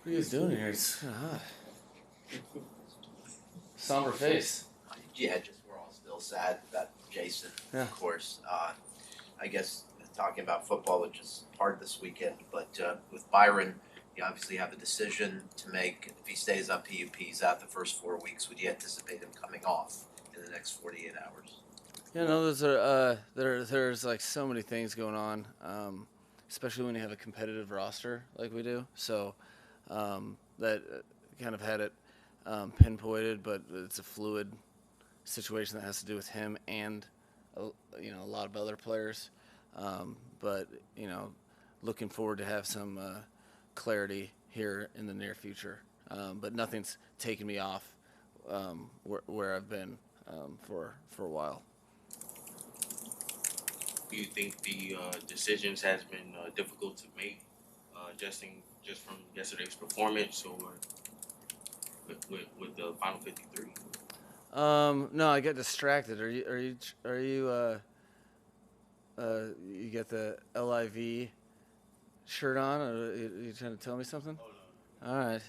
What are you guys doing here? It's kind of hot. Somber face. Yeah, just we're all still sad about Jason, Yeah. of course. I guess talking about football, which is hard this weekend, but with Byron, you obviously have a decision to make. If he stays on PUPs out the first 4 weeks, would you anticipate him coming off in the next 48 hours? Yeah, no, those are there's like so many things going on, especially when you have a competitive roster like we do. So that kind of had it pinpointed, but it's a fluid situation that has to do with him and a lot of other players. But looking forward to have some clarity here in the near future. But nothing's taken me off where I've been for a while. Do you think the decisions has been difficult to make, just from yesterday's performance, or with the final 53? No, I got distracted. Are you you got the LIV shirt on? Or are you trying to tell me something? Oh no. All right.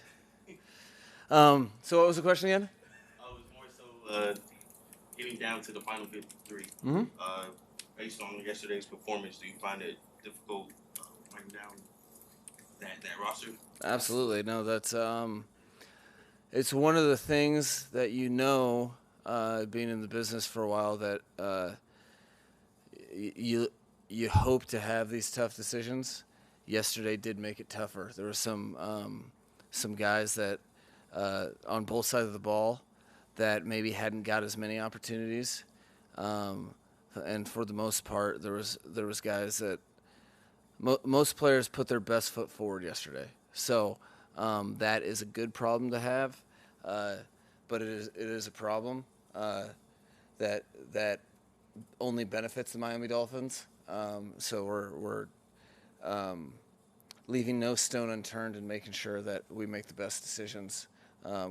So what was the question again? I was more so getting down to the final 53. Mm-hmm. Based on yesterday's performance, do you find it difficult running down that roster? Absolutely. No, that's it's one of the things that being in the business for a while, that you hope to have these tough decisions. Yesterday did make it tougher. There were some guys that on both sides of the ball that maybe hadn't got as many opportunities, and for the most part, there was guys that most players put their best foot forward yesterday. So that is a good problem to have, but it is a problem that only benefits the Miami Dolphins. So we're leaving no stone unturned and making sure that we make the best decisions.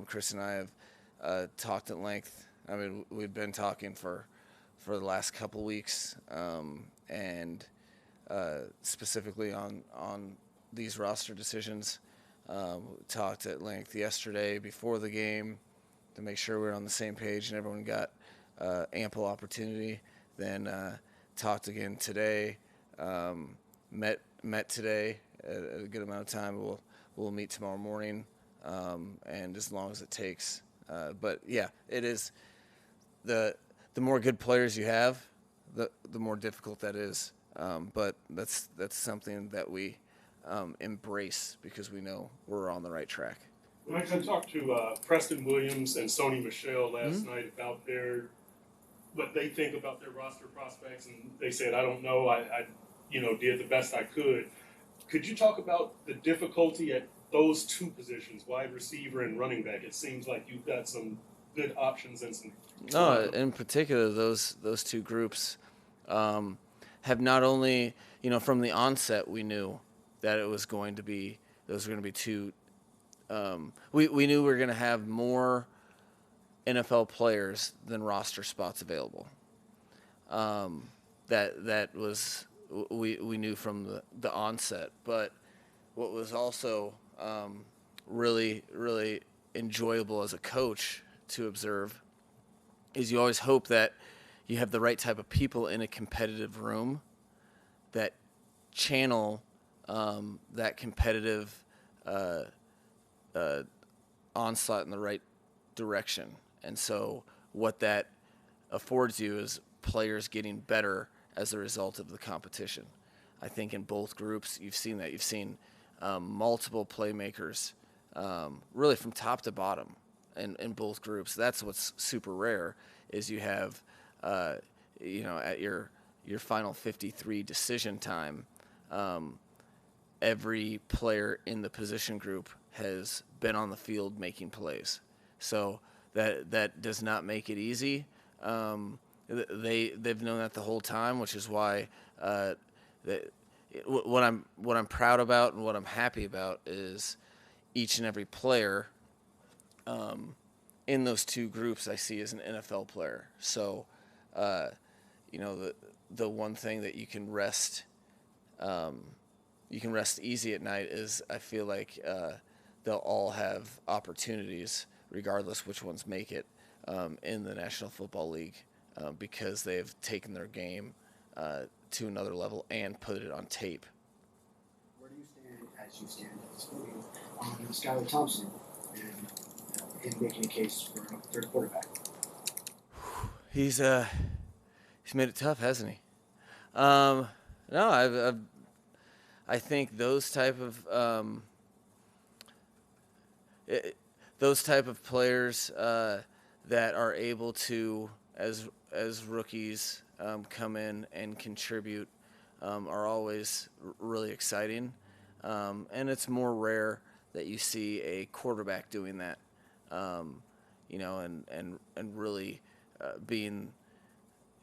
Chris and I have talked at length. I mean, we've been talking for the last couple weeks, and specifically on these roster decisions. We talked at length yesterday before the game to make sure we're on the same page and everyone got ample opportunity. Then talked again today. Met today at a good amount of time. We'll meet tomorrow morning, and as long as it takes. But yeah, it is the more good players you have, the more difficult that is. But that's something that we embrace because we know we're on the right track. Mike, I talked to Preston Williams and Sony Michelle last night about what they think about their roster prospects, and they said, "I don't know. I did the best I could." Could you talk about the difficulty at those two positions, wide receiver and running back? It seems like you've got some good options and some. No, in particular, those two groups have not only, from the onset, we knew that those were going to be two. We knew we were going to have more NFL players than roster spots available. That was we knew from the onset. But what was also really, really enjoyable as a coach to observe is you always hope that you have the right type of people in a competitive room that channel that competitive onslaught in the right direction. And so what that affords you is players getting better as a result of the competition. I think in both groups you've seen that. You've seen multiple playmakers really from top to bottom in both groups. That's what's super rare is you have, at your final 53 decision time, every player in the position group has been on the field making plays. So that does not make it easy. They've known that the whole time, which is why what I'm proud about and what I'm happy about is each and every player in those two groups I see as an NFL player. So the one thing that you can rest easy at night is I feel like they'll all have opportunities, regardless which ones make it in the National Football League, because they've taken their game to another level and put it on tape. Where do you stand as you stand at this point on Skylar Thompson and him making a case for a third quarterback? He's made it tough, hasn't he? No, I think those type of players that are able to, as rookies, come in and contribute are always really exciting, and it's more rare that you see a quarterback doing that, and really being.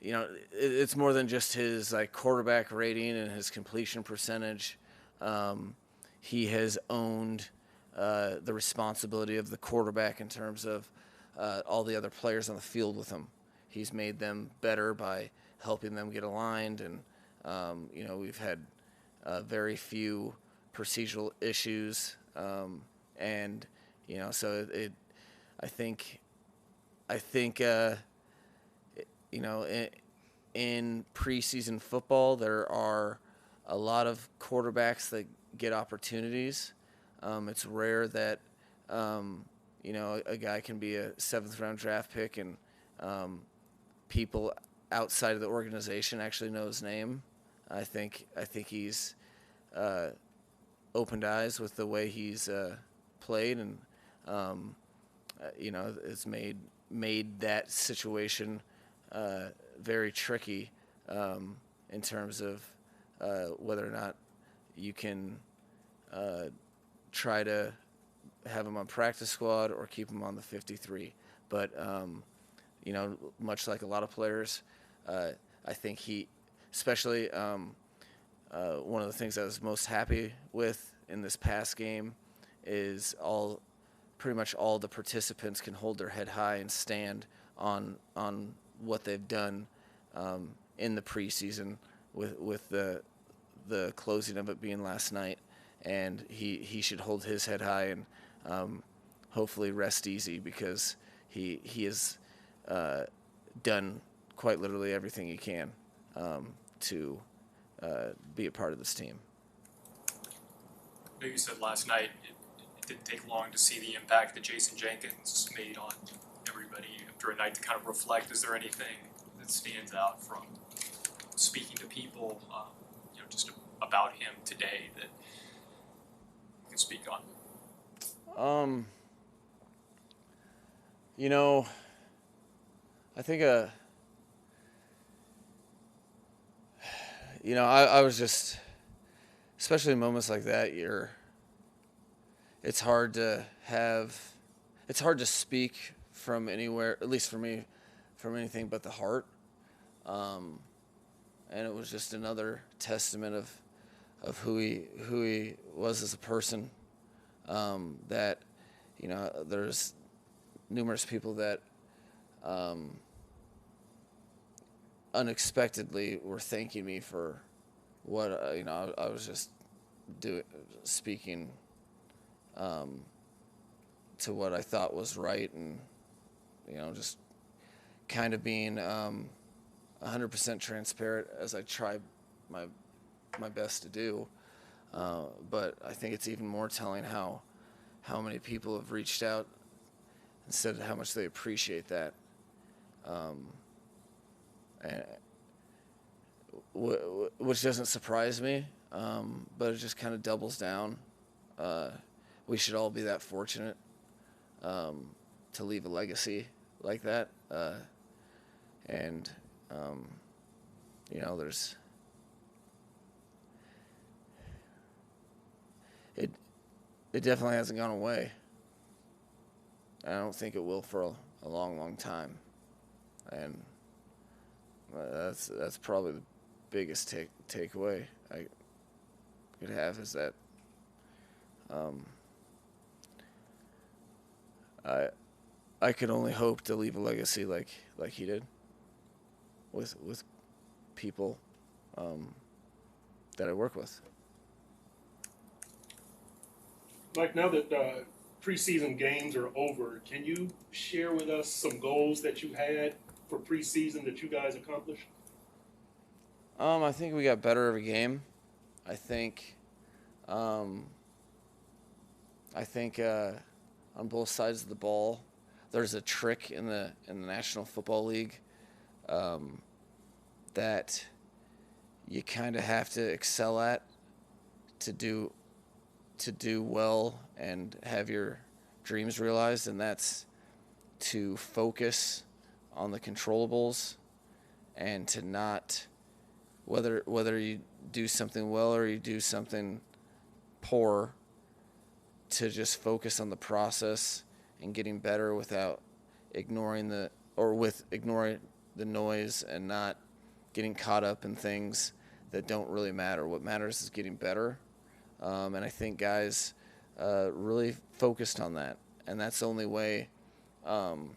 It's more than just his quarterback rating and his completion percentage. He has owned the responsibility of the quarterback in terms of all the other players on the field with him. He's made them better by helping them get aligned, and we've had very few procedural issues, and so I think in preseason football, there are a lot of quarterbacks that get opportunities. It's rare that, a guy can be a 7th-round draft pick and people outside of the organization actually know his name. I think he's opened eyes with the way he's played, and it's made that situation very tricky in terms of whether or not you can try to have him on practice squad or keep him on the 53. But, much like a lot of players, I think he, especially one of the things I was most happy with in this past game is pretty much all the participants can hold their head high and stand on what they've done in the preseason with the closing of it being last night, and he should hold his head high and hopefully rest easy, because he has done quite literally everything he can to be a part of this team. You said last night it didn't take long to see the impact that Jason Jenkins made on everybody after a night to kind of reflect. Is there anything that stands out from speaking to people, just about him today that you can speak on? I think I was just, especially in moments like that, it's hard to speak from anywhere, at least for me, from anything but the heart. And it was just another testament of who he was as a person. That, there's numerous people that unexpectedly were thanking me for what I was just speaking to what I thought was right, and just kind of being 100% transparent, as I try my best to do. But I think it's even more telling how many people have reached out and said how much they appreciate that. And which doesn't surprise me, but it just kind of doubles down. We should all be that fortunate to leave a legacy like that. And there's it definitely hasn't gone away. I don't think it will for a long, long time. And that's probably the biggest takeaway I could have, is that I could only hope to leave a legacy like he did with people that I work with. Mike, now that preseason games are over, can you share with us some goals that you had for preseason that you guys accomplished? I think we got better every game. I think on both sides of the ball, there's a trick in the National Football League that you kind of have to excel at to do well and have your dreams realized, and that's to focus on the controllables and to not whether you do something well or you do something poor, to just focus on the process and getting better without ignoring the noise and not getting caught up in things that don't really matter. What matters is getting better. And I think guys really focused on that. And that's the only way, whether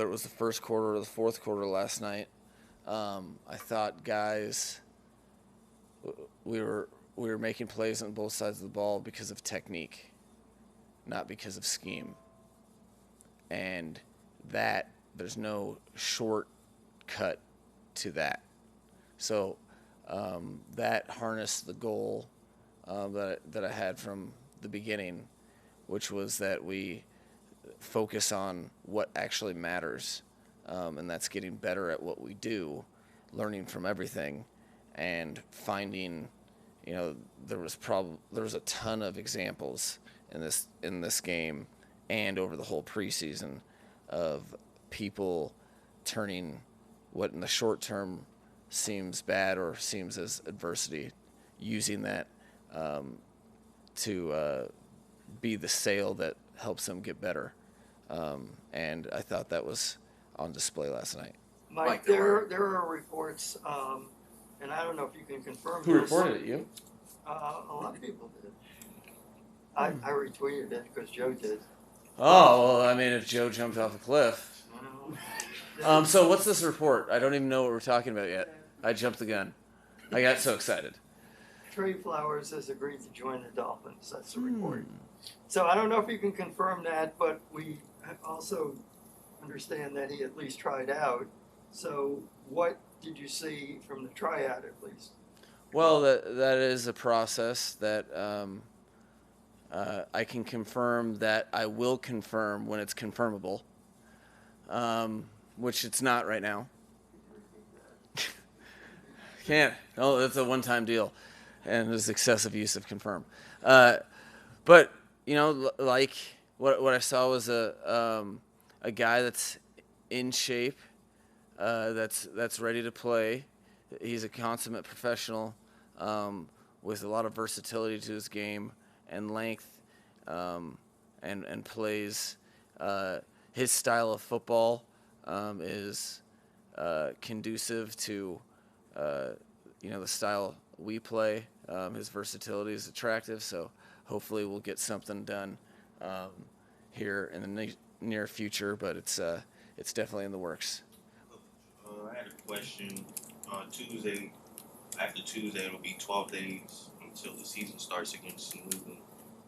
it was the first quarter or the fourth quarter last night, I thought guys, we were making plays on both sides of the ball because of technique, not because of scheme. And that there's no shortcut to that. So that harnessed the goal that I had from the beginning, which was that we focus on what actually matters, and that's getting better at what we do, learning from everything, and finding, there was a ton of examples in this game and over the whole preseason of people turning what in the short term seems bad or seems as adversity, using that to be the sail that helps them get better. And I thought that was on display last night. Mike, there are reports, and I don't know if you can confirm. Who reported it? You? A lot of people did. I retweeted it because Joe did. Oh, well, I mean, if Joe jumped off a cliff. No. So what's this report? I don't even know what we're talking about yet. I jumped the gun. I got so excited. Trey Flowers has agreed to join the Dolphins. That's the report. So I don't know if you can confirm that, but we also understand that he at least tried out. So what did you see from the tryout at least? Well, that is a process that I can confirm that I will confirm when it's confirmable, which it's not right now. Can't. Oh, that's a one-time deal, and there's excessive use of confirm. But like what I saw was a guy that's in shape, that's ready to play. He's a consummate professional with a lot of versatility to his game and length, and plays. His style of football is conducive to the style we play. His versatility is attractive, so hopefully we'll get something done here in the near future. But it's definitely in the works. I had a question. After Tuesday, it'll be 12 days until the season starts against New England.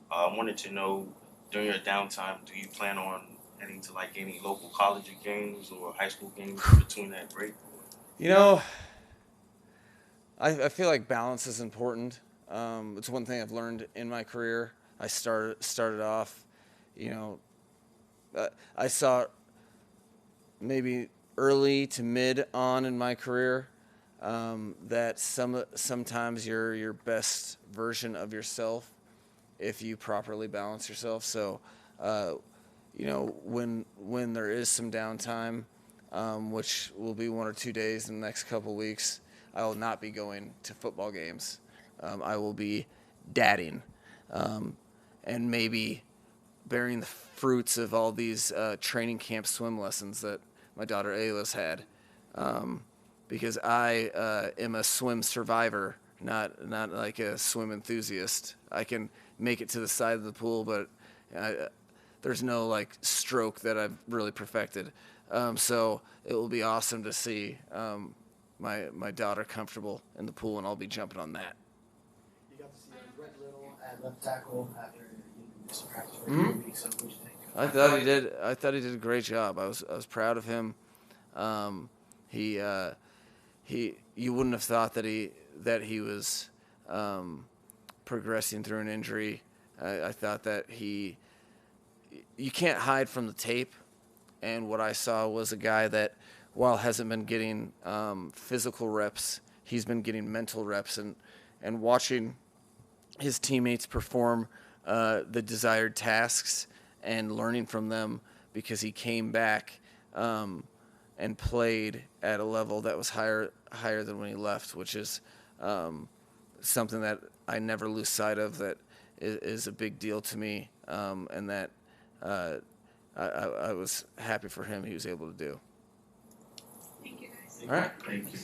I wanted to know, during your downtime, do you plan on heading to any local college games or high school games between that break? I feel like balance is important. It's one thing I've learned in my career. I started off, I saw maybe early to mid on in my career that sometimes you're your best version of yourself if you properly balance yourself. So, when there is some downtime, which will be 1 or 2 days in the next couple weeks, I will not be going to football games. I will be dadding, and maybe bearing the fruits of all these training camp swim lessons that my daughter Ayla's had, because I am a swim survivor, not like a swim enthusiast. I can make it to the side of the pool, but there's no stroke that I've really perfected. So it will be awesome to see my daughter comfortable in the pool, and I'll be jumping on that. You got to at left tackle after missed practice for Mhm. 3 weeks. So what do you think? I thought he did a great job. I was proud of him. He you wouldn't have thought that he was progressing through an injury. I thought that you can't hide from the tape, and what I saw was a guy that, while hasn't been getting physical reps, he's been getting mental reps and watching his teammates perform the desired tasks and learning from them, because he came back and played at a level that was higher than when he left, which is something that I never lose sight of. That is a big deal to me, and that I was happy for him. He was able to do. Thank you, guys. All right. Thank you.